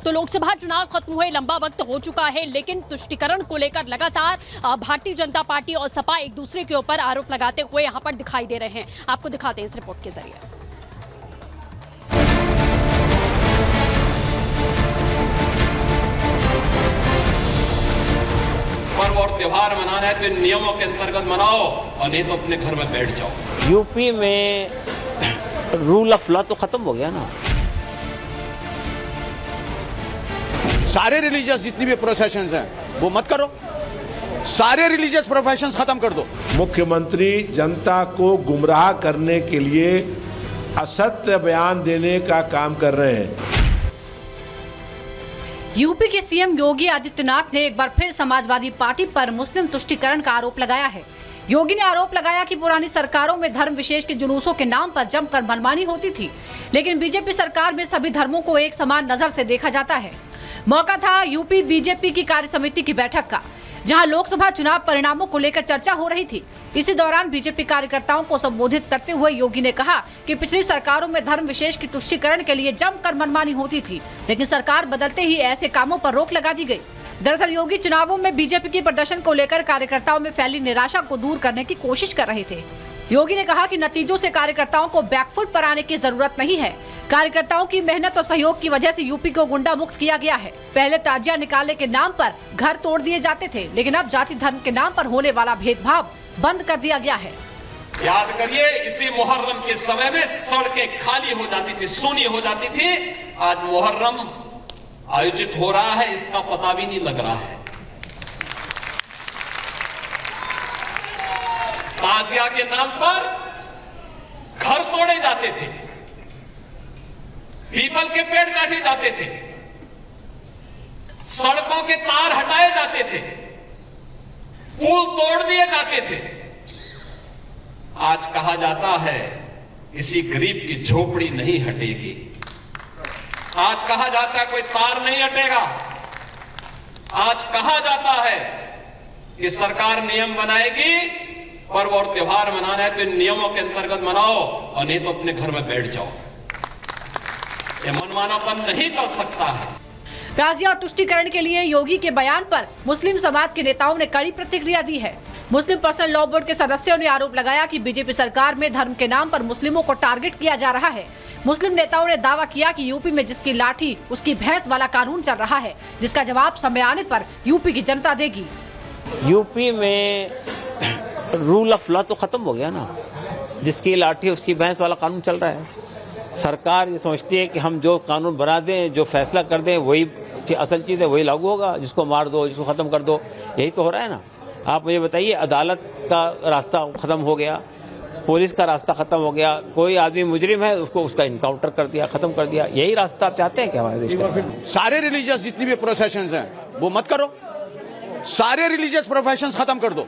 तो लोकसभा चुनाव खत्म हुए लंबा वक्त हो चुका है, लेकिन तुष्टीकरण को लेकर लगातार भारतीय जनता पार्टी और सपा एक दूसरे के ऊपर आरोप लगाते हुए यहां पर दिखाई दे रहे हैं। आपको दिखाते हैं इस रिपोर्ट के जरिए। पर्व और त्योहार मनाना है तो इन नियमों के अंतर्गत मनाओ, और नहीं तो अपने घर में बैठ जाओ। यूपी में रूल ऑफ लॉ तो खत्म हो गया ना। सारे रिलीजियस जितनी भी प्रोसेशंस हैं वो मत करो, सारे रिलीजियस प्रोफेशंस खत्म कर दो। मुख्यमंत्री जनता को गुमराह करने के लिए असत्य बयान देने का काम कर रहे हैं। यूपी के सीएम योगी आदित्यनाथ ने एक बार फिर समाजवादी पार्टी पर मुस्लिम तुष्टीकरण का आरोप लगाया है। योगी ने आरोप लगाया कि पुरानी सरकारों में धर्म विशेष के जुलूसों के नाम पर जमकर मनमानी होती थी, लेकिन बीजेपी सरकार में सभी धर्मों को एक समान नजर से देखा जाता है। मौका था यूपी बीजेपी की कार्य समिति की बैठक का, जहां लोकसभा चुनाव परिणामों को लेकर चर्चा हो रही थी। इसी दौरान बीजेपी कार्यकर्ताओं को संबोधित करते हुए योगी ने कहा कि पिछली सरकारों में धर्म विशेष की तुष्टीकरण के लिए जमकर मनमानी होती थी, लेकिन सरकार बदलते ही ऐसे कामों पर रोक लगा दी गई। दरअसल योगी चुनावों में बीजेपी के प्रदर्शन को लेकर कार्यकर्ताओं में फैली निराशा को दूर करने की कोशिश कर रहे थे। योगी ने कहा कि नतीजों से कार्यकर्ताओं को बैकफुट पर आने की जरूरत नहीं है। कार्यकर्ताओं की मेहनत और सहयोग की वजह से यूपी को गुंडा मुक्त किया गया है। पहले ताजिया निकालने के नाम पर घर तोड़ दिए जाते थे, लेकिन अब जाति धर्म के नाम पर होने वाला भेदभाव बंद कर दिया गया है। याद करिए, इसी मुहर्रम के समय में सड़कें खाली हो जाती थी, सूनी हो जाती थी। आज मुहर्रम आयोजित हो रहा है, इसका पता भी नहीं लग रहा है। ताजिया के नाम पर घर तोड़े जाते थे, पीपल के पेड़ काटे जाते थे, सड़कों के तार हटाए जाते थे, पुल तोड़ दिए जाते थे। आज कहा जाता है किसी गरीब की झोपड़ी नहीं हटेगी। आज कहा जाता है कोई तार नहीं हटेगा। आज कहा जाता है कि सरकार नियम बनाएगी, पर्व और त्योहार मनाना है तो इन नियमों के अंतर्गत मनाओ, और नहीं तो अपने घर में बैठ जाओ। ये मनमानापन नहीं चल सकता है। ताजिया और तुष्टीकरण के लिए योगी के बयान पर मुस्लिम समाज के नेताओं ने कड़ी प्रतिक्रिया दी है। मुस्लिम पर्सनल लॉ बोर्ड के सदस्यों ने आरोप लगाया कि बीजेपी सरकार में धर्म के नाम पर मुस्लिमों को टारगेट किया जा रहा है। मुस्लिम नेताओं ने दावा किया कि यूपी में जिसकी लाठी उसकी भैंस वाला कानून चल रहा है, जिसका जवाब समय आने पर यूपी की जनता देगी। यूपी में रूल ऑफ लॉ तो खत्म हो गया ना। जिसकी लाठी उसकी भैंस वाला कानून चल रहा है। सरकार ये समझती है कि हम जो कानून बना दें, जो फैसला कर दें, वही असल चीज़ है, वही लागू होगा। जिसको मार दो, जिसको ख़त्म कर दो, यही तो हो रहा है ना। आप मुझे बताइए, अदालत का रास्ता ख़त्म हो गया, पुलिस का रास्ता ख़त्म हो गया, कोई आदमी मुजरिम है उसको उसका इनकाउंटर कर दिया, ख़त्म कर दिया। यही रास्ता आप चाहते हैं क्या हमारे देश का? सारे रिलीजियस जितनी भी प्रोसेशंस हैं वो मत करो, सारे रिलीजियस प्रोफेशंस खत्म कर दो।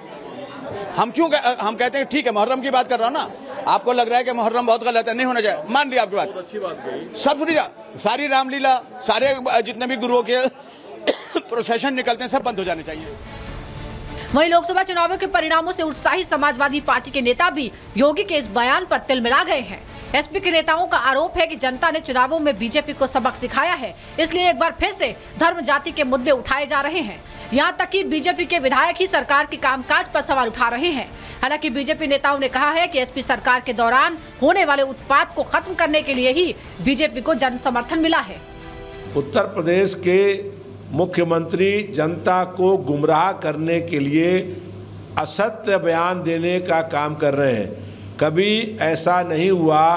हम कहते हैं ठीक है, मुहर्रम की बात कर रहा हूं ना। आपको लग रहा है कि मुहर्रम बहुत गलत है, नहीं होना चाहिए, मान लिया आपकी बात, अच्छी बात गई। सब सारी रामलीला, सारे जितने भी गुरुओं के प्रोसेशन निकलते हैं सब बंद हो जाने चाहिए। वहीं लोकसभा चुनावों के परिणामों से उत्साही समाजवादी पार्टी के नेता भी योगी के इस बयान पर तिलमिला गए हैं। एसपी के नेताओं का आरोप है कि जनता ने चुनावों में बीजेपी को सबक सिखाया है, इसलिए एक बार फिर से धर्म जाति के मुद्दे उठाए जा रहे हैं। यहाँ तक कि बीजेपी के विधायक ही सरकार के कामकाज पर सवाल उठा रहे हैं। हालांकि बीजेपी नेताओं ने कहा है कि एसपी सरकार के दौरान होने वाले उत्पात को खत्म करने के लिए ही बीजेपी को जन समर्थन मिला है। उत्तर प्रदेश के मुख्यमंत्री जनता को गुमराह करने के लिए असत्य बयान देने का काम कर रहे हैं। कभी ऐसा नहीं हुआ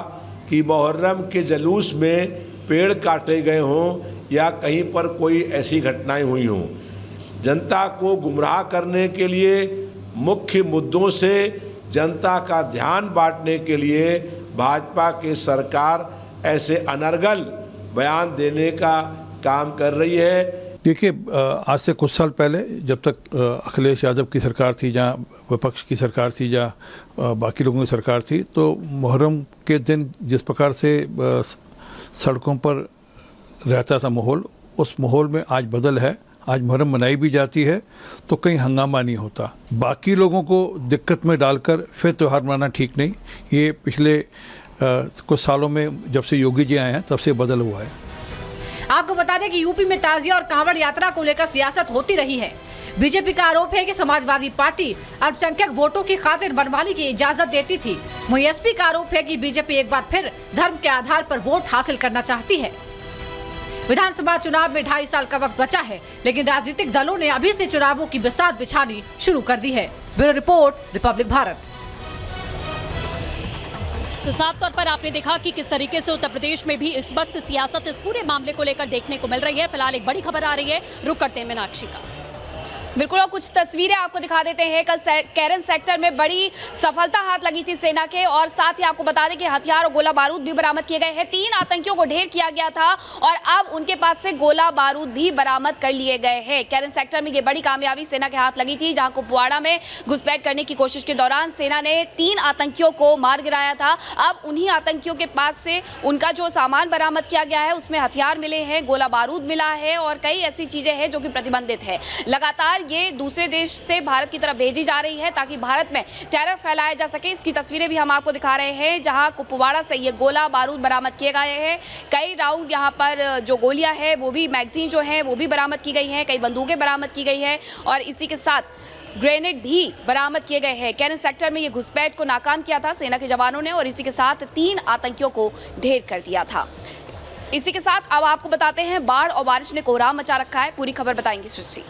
कि मुहर्रम के जुलूस में पेड़ काटे गए हों या कहीं पर कोई ऐसी घटनाएं हुई हों। जनता को गुमराह करने के लिए, मुख्य मुद्दों से जनता का ध्यान बांटने के लिए भाजपा की सरकार ऐसे अनर्गल बयान देने का काम कर रही है। देखिए, आज से कुछ साल पहले जब तक अखिलेश यादव की सरकार थी, जहाँ विपक्ष की सरकार थी, जहाँ बाकी लोगों की सरकार थी, तो मुहर्रम के दिन जिस प्रकार से सड़कों पर रहता था माहौल, उस माहौल में आज बदल है। आज मुहर्रम मनाई भी जाती है तो कहीं हंगामा नहीं होता। बाकी लोगों को दिक्कत में डालकर फिर त्यौहार मनाना ठीक नहीं। ये पिछले कुछ सालों में जब से योगी जी आए हैं तब से बदल हुआ है। आपको बता दें कि यूपी में ताजिया और कांवड़ यात्रा को लेकर सियासत होती रही है। बीजेपी का आरोप है कि समाजवादी पार्टी अल्पसंख्यक वोटों की खातिर बनवाली की इजाजत देती थी। वहीं एसपी का आरोप है कि बीजेपी एक बार फिर धर्म के आधार पर वोट हासिल करना चाहती है। विधानसभा चुनाव में 2.5 साल का वक्त बचा है, लेकिन राजनीतिक दलों ने अभी से चुनावों की बिसात बिछानी शुरू कर दी है। Bureau report, Republic Bharat. तो साफ तौर पर आपने देखा कि किस तरीके से उत्तर प्रदेश में भी इस वक्त सियासत इस पूरे मामले को लेकर देखने को मिल रही है। फिलहाल एक बड़ी खबर आ रही है, रुक करते हैं मीनाक्षी का। बिल्कुल, और कुछ तस्वीरें आपको दिखा देते हैं। कल कैरन सेक्टर में बड़ी सफलता हाथ लगी थी सेना के, और साथ ही आपको बता दें कि हथियार और गोला बारूद भी बरामद किए गए हैं। 3 आतंकियों को ढेर किया गया था और अब उनके पास से गोला बारूद भी बरामद कर लिए गए हैं। कैरन सेक्टर में ये बड़ी कामयाबी सेना के हाथ लगी थी, जहां कुपवाड़ा में घुसपैठ करने की कोशिश के दौरान सेना ने 3 आतंकियों को मार गिराया था। अब उन्हीं आतंकियों के पास से उनका जो सामान बरामद किया गया है उसमें हथियार मिले हैं, गोला बारूद मिला है और कई ऐसी चीजें हैं जो कि प्रतिबंधित है। लगातार ये दूसरे देश से भारत की तरफ भेजी जा रही है ताकि भारत में टेरर फैलाया जा सके। इसकी तस्वीरें भी हम आपको दिखा रहे हैं, जहां कुपवाड़ा से ये गोला बारूद बरामद किए गए हैं। कई राउंड यहाँ पर जो गोलियां हैं वो भी, मैगजीन जो है वो भी बरामद की गई हैं, कई बंदूकें बरामद की गई है और इसी के साथ ग्रेनेड भी बरामद किए गए हैं। कैरन सेक्टर में ये घुसपैठ को नाकाम किया था सेना के जवानों ने और इसी के साथ 3 आतंकियों को ढेर कर दिया था। इसी के साथ अब आपको बताते हैं, बाढ़ और बारिश ने कोहराम मचा रखा है। पूरी खबर बताएंगी सृष्टि।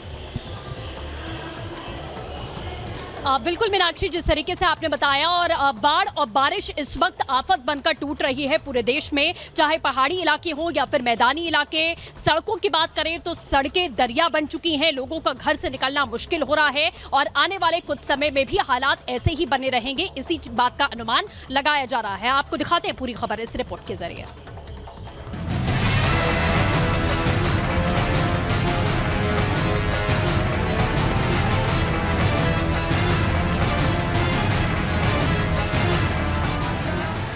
बिल्कुल मीनाक्षी, जिस तरीके से आपने बताया, और बाढ़ और बारिश इस वक्त आफत बनकर टूट रही है पूरे देश में, चाहे पहाड़ी इलाके हो या फिर मैदानी इलाके। सड़कों की बात करें तो सड़कें दरिया बन चुकी हैं, लोगों का घर से निकलना मुश्किल हो रहा है और आने वाले कुछ समय में भी हालात ऐसे ही बने रहेंगे, इसी बात का अनुमान लगाया जा रहा है। आपको दिखाते हैं पूरी खबर इस रिपोर्ट के जरिए।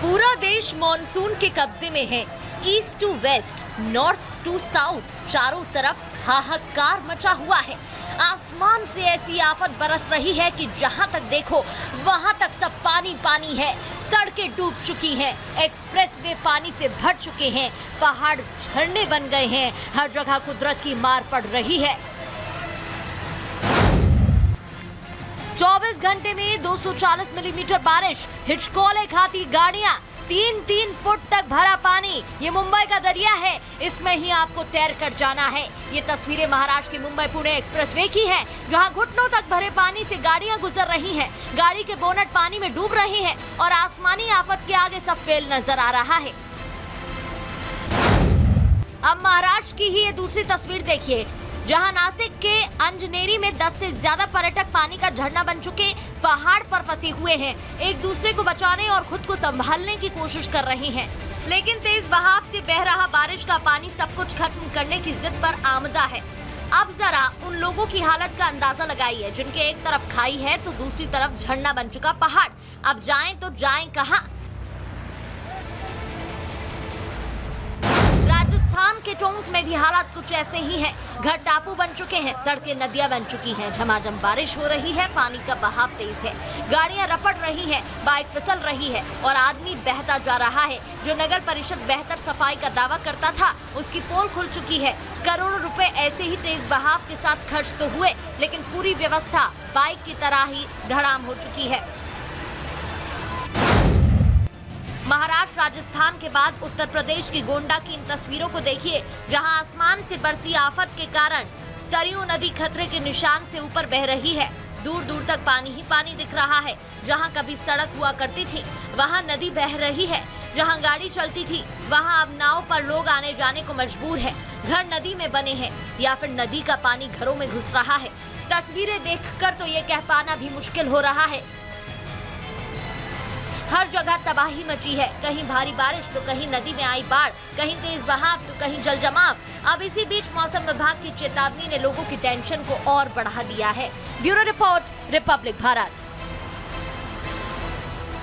पूरा देश मॉनसून के कब्जे में है। East to west, north to south, चारों तरफ हाहाकार मचा हुआ है। आसमान से ऐसी आफत बरस रही है कि जहां तक देखो वहां तक सब पानी पानी है। सड़कें डूब चुकी हैं, एक्सप्रेसवे पानी से भर चुके हैं, पहाड़ झरने बन गए हैं, हर जगह कुदरत की मार पड़ रही है। 24 घंटे में 240 मिलीमीटर बारिश, हिचकोले खाती गाड़ियां, 3-3 फुट तक भरा पानी। ये मुंबई का दरिया है, इसमें ही आपको तैर कर जाना है। ये तस्वीरें महाराष्ट्र के मुंबई पुणे एक्सप्रेसवे की है, जहां घुटनों तक भरे पानी से गाड़ियां गुजर रही हैं। गाड़ी के बोनट पानी में डूब रहे हैं और आसमानी आफत के आगे सब फेल नजर आ रहा है। अब महाराष्ट्र की ही ये दूसरी तस्वीर देखिए, जहां नासिक के अंजनेरी में 10 से ज्यादा पर्यटक पानी का झरना बन चुके पहाड़ पर फंसे हुए हैं। एक दूसरे को बचाने और खुद को संभालने की कोशिश कर रहे हैं, लेकिन तेज बहाव से बह रहा बारिश का पानी सब कुछ खत्म करने की जिद पर आमदा है। अब जरा उन लोगों की हालत का अंदाजा लगाइए, जिनके एक तरफ खाई है तो दूसरी तरफ झरना बन चुका पहाड़। अब जाएं तो जाएं कहां? राजस्थान के टोंक में भी हालात कुछ ऐसे ही हैं। घर टापू बन चुके हैं, सड़कें नदियां बन चुकी हैं, झमाझम बारिश हो रही है, पानी का बहाव तेज है, गाड़ियां रपट रही हैं, बाइक फिसल रही है और आदमी बहता जा रहा है। जो नगर परिषद बेहतर सफाई का दावा करता था, उसकी पोल खुल चुकी है। करोड़ों रुपए ऐसे ही तेज बहाव के साथ खर्च तो हुए, लेकिन पूरी व्यवस्था बाइक की तरह ही धड़ाम हो चुकी है। महाराष्ट्र, राजस्थान के बाद उत्तर प्रदेश की गोंडा की इन तस्वीरों को देखिए, जहां आसमान से बरसी आफत के कारण सरयू नदी खतरे के निशान से ऊपर बह रही है। दूर दूर तक पानी ही पानी दिख रहा है। जहां कभी सड़क हुआ करती थी, वहां नदी बह रही है। जहां गाड़ी चलती थी, वहां अब नाव पर लोग आने जाने को मजबूर है। घर नदी में बने हैं या फिर नदी का पानी घरों में घुस रहा है। तस्वीरें देखकर तो ये कह पाना भी मुश्किल हो रहा है। हर जगह तबाही मची है, कहीं भारी बारिश तो कहीं नदी में आई बाढ़, कहीं तेज बहाव तो कहीं जल जमाव। अब इसी बीच मौसम विभाग की चेतावनी ने लोगों की टेंशन को और बढ़ा दिया है। Bureau report, Republic Bharat.